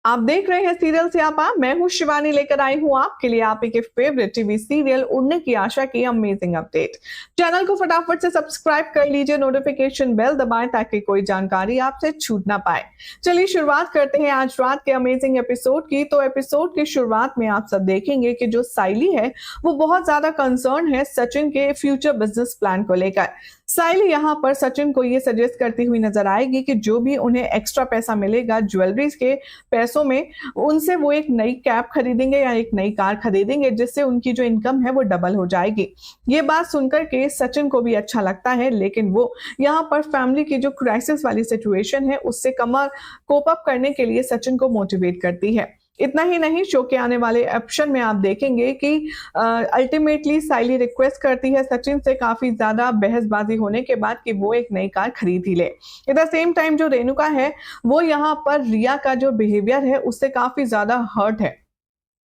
आप देख रहे हैं सीरियल स्यापा। मैं हूं शिवानी, लेकर आई हूं आपके लिए आप के फेवरेट टीवी सीरियल उड़ने की आशा की अमेजिंग अपडेट। चैनल को फटाफट से सब्सक्राइब कर लीजिए, नोटिफिकेशन बेल दबाएं ताकि कोई जानकारी आपसे छूट ना पाए। चलिए शुरुआत करते हैं आज रात के अमेजिंग एपिसोड की। तो एपिसोड की शुरुआत में आप सब देखेंगे कि जो साइली है वो बहुत ज्यादा कंसर्न है सचिन के फ्यूचर बिजनेस प्लान को लेकर। साइली यहाँ पर सचिन को ये सजेस्ट करती हुई नजर आएगी कि जो भी उन्हें एक्स्ट्रा पैसा मिलेगा ज्वेलरीज के पैसों में, उनसे वो एक नई कैब खरीदेंगे या एक नई कार खरीदेंगे, जिससे उनकी जो इनकम है वो डबल हो जाएगी। ये बात सुनकर के सचिन को भी अच्छा लगता है, लेकिन वो यहाँ पर फैमिली की जो क्राइसिस वाली सिचुएशन है उससे कमर कोप अप करने के लिए सचिन को मोटिवेट करती है। इतना ही नहीं, शो के आने वाले ऑप्शन में आप देखेंगे कि अल्टीमेटली साइली रिक्वेस्ट करती है सचिन से काफी ज्यादा बहसबाजी होने के बाद कि वो एक नई कार खरीद ही ले। एट द सेम टाइम जो रेणुका है वो यहाँ पर रिया का जो बिहेवियर है उससे काफी ज्यादा हर्ट है।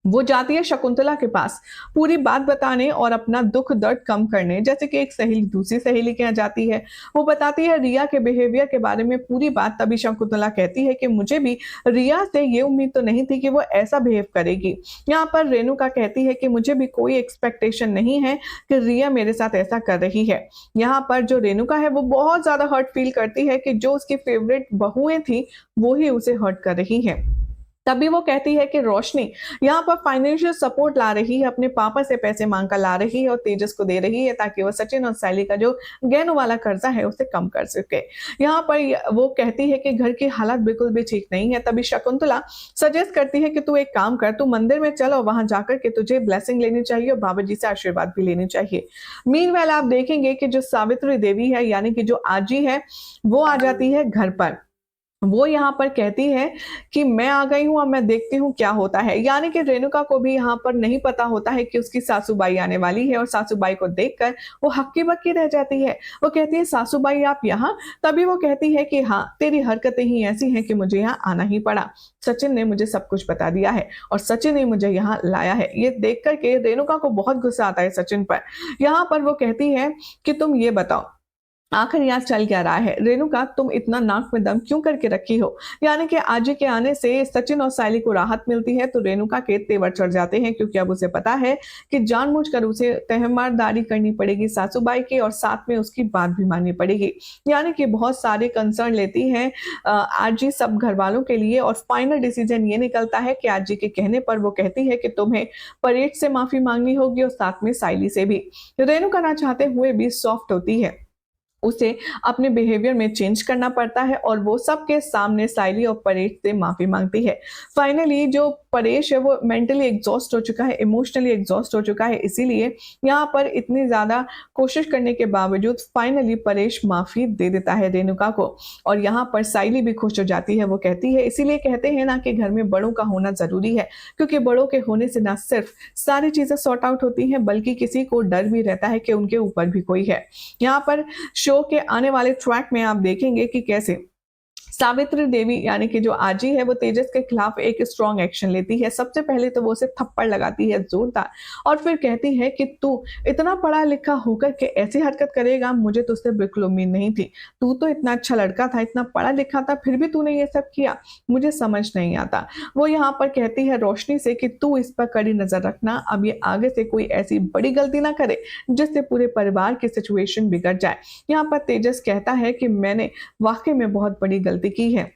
वो जाती है शकुंतला के पास पूरी बात बताने और अपना दुख दर्द कम करने, जैसे कि एक सहेली दूसरी सहेली के यहाँ जाती है, वो बताती है रिया के बिहेवियर के बारे में पूरी बात। तभी शकुंतला कहती है कि मुझे भी रिया से ये उम्मीद तो नहीं थी कि वो ऐसा बिहेव करेगी। यहाँ पर रेणुका कहती है कि मुझे भी कोई एक्सपेक्टेशन नहीं है कि रिया मेरे साथ ऐसा कर रही है। यहाँ पर जो रेणुका है वो बहुत ज्यादा हर्ट फील करती है कि जो उसकी फेवरेट बहुएं थी वो ही उसे हर्ट कर रही है। तभी वो कहती है कि रोशनी यहाँ पर फाइनेंशियल सपोर्ट ला रही है, अपने पापा से पैसे मांग कर ला रही है और तेजस को दे रही है ताकि वो सचिन और साइली का जो गहनों वाला कर्जा है उसे कम कर सके। यहाँ पर वो कहती है कि घर की हालत बिल्कुल भी ठीक नहीं है। तभी शकुंतला सजेस्ट करती है कि तू एक काम कर, तू मंदिर में चल और वहां जाकर के तुझे ब्लेसिंग लेनी चाहिए और बाबा जी से आशीर्वाद भी लेनी चाहिए। मीनवाइल आप देखेंगे कि जो सावित्री देवी है यानी कि जो आजी है वो आ जाती है घर पर। वो यहाँ पर कहती है कि मैं आ गई हूं, अब मैं देखती हूँ क्या होता है। यानी कि रेणुका को भी यहाँ पर नहीं पता होता है कि उसकी सासूबाई आने वाली है और सासूबाई को देखकर वो हक्की बक्की रह जाती है। वो कहती है सासूबाई आप यहाँ? तभी वो कहती है कि हाँ, तेरी हरकतें ही ऐसी हैं कि मुझे यहाँ आना ही पड़ा। सचिन ने मुझे सब कुछ बता दिया है और सचिन ने मुझे यहाँ लाया है। ये देख करके रेणुका को बहुत गुस्सा आता है सचिन पर। यहाँ पर वो कहती है कि तुम ये बताओ आखिर यहाँ चल क्या रहा है? रेणुका, तुम इतना नाक में दम क्यों करके रखी हो? यानी कि आजी के आने से सचिन और साइली को राहत मिलती है तो रेणुका के तेवर चढ़ जाते हैं, क्योंकि अब उसे पता है कि जानबूझकर उसे तहमदारी करनी पड़ेगी सासूबाई की और साथ में उसकी बात भी माननी पड़ेगी। यानी कि बहुत सारे कंसर्न लेती है आजी सब घर वालों के लिए और फाइनल डिसीजन ये निकलता है कि आजी के कहने पर वो कहती है कि तुम्हें परेड से माफी मांगनी होगी और साथ में साइली से भी। रेणुका ना चाहते हुए भी सॉफ्ट होती है, उसे अपने बिहेवियर में चेंज करना पड़ता है और वो सबके सामने साइली और परेश से माफी मांगती है। फाइनली जो परेश है वो मेंटली एग्जॉस्ट हो चुका है, इमोशनली एग्जॉस्ट हो चुका है, इसीलिए यहाँ पर इतनी ज्यादा कोशिश करने के बावजूद फाइनली परेश माफी दे देता है रेणुका को और यहाँ पर साइली भी खुश हो जाती है। वो कहती है, इसीलिए कहते हैं ना कि घर में बड़ों का होना जरूरी है, क्योंकि बड़ों के होने से ना सिर्फ सारी चीजें सॉर्ट आउट होती हैं बल्कि किसी को डर भी रहता है कि उनके ऊपर भी कोई है। यहाँ पर शो के आने वाले ट्रैक में आप देखेंगे कि कैसे सावित्री देवी यानी कि जो आजी है वो तेजस के खिलाफ एक स्ट्रॉन्ग एक्शन लेती है। सबसे पहले तो वो उसे थप्पड़ लगाती है जोरदार और फिर कहती है कि तू इतना पढ़ा लिखा होकर के ऐसी हरकत करेगा, मुझे तुझसे बिल्कुल उम्मीद नहीं थी। तू तो इतना अच्छा लड़का था, इतना पढ़ा लिखा था, फिर भी तूने ये सब किया, मुझे समझ नहीं आता। वो यहाँ पर कहती है रोशनी से कि तू इस पर कड़ी नजर रखना, अब ये आगे से कोई ऐसी बड़ी गलती ना करे जिससे पूरे परिवार की सिचुएशन बिगड़ जाए। यहाँ पर तेजस कहता है कि मैंने वाकई में बहुत बड़ी गलती की है,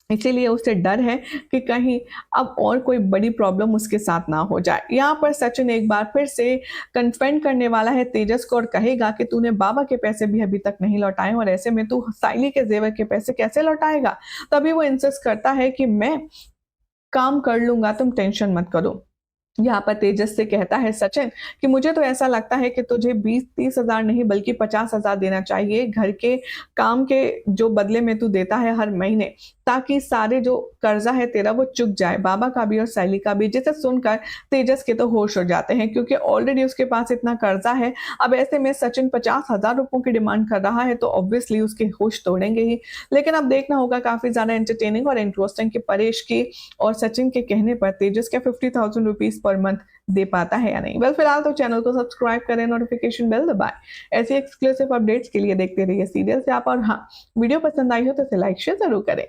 इसीलिए उसे डर है कि कहीं अब और कोई बड़ी प्रॉब्लम उसके साथ ना हो जाए। यहाँ पर सचिन एक बार फिर से कन्फ्रंट करने वाला है तेजस को और कहेगा कि तूने बाबा के पैसे भी अभी तक नहीं लौटाए और ऐसे में तू साइली के जेवर के पैसे कैसे लौटाएगा? तभी वो इंसिस्ट करता है कि मैं काम कर लूंगा, तुम टेंशन मत करो। यहाँ पर तेजस से कहता है सचिन कि मुझे तो ऐसा लगता है कि तुझे 20-30 हजार नहीं बल्कि 50 हजार देना चाहिए घर के काम के जो बदले में तू देता है हर महीने, ताकि सारे जो कर्जा है तेरा वो चुक जाए, बाबा का भी और सैली का भी। जिसे सुनकर तेजस के तो होश हो जाते हैं, क्योंकि ऑलरेडी उसके पास इतना कर्जा है। अब ऐसे में सचिन 50,000 रुपयों की डिमांड कर रहा है तो ऑब्वियसली उसके होश तोड़ेंगे ही। लेकिन अब देखना होगा काफी ज्यादा एंटरटेनिंग और इंटरेस्टिंग कि परेश की और सचिन के कहने पर तेजस क्या 50,000 रुपीज पर मंथ दे पाता है या नहीं। वेल फिलहाल तो चैनल को सब्सक्राइब करें, नोटिफिकेशन बेल दबाएं। ऐसी एक्सक्लूसिव अपडेट्स के लिए देखते रहिए सीरियल से आप। और हाँ, वीडियो पसंद आई हो तो इसे लाइक शेयर जरूर करें।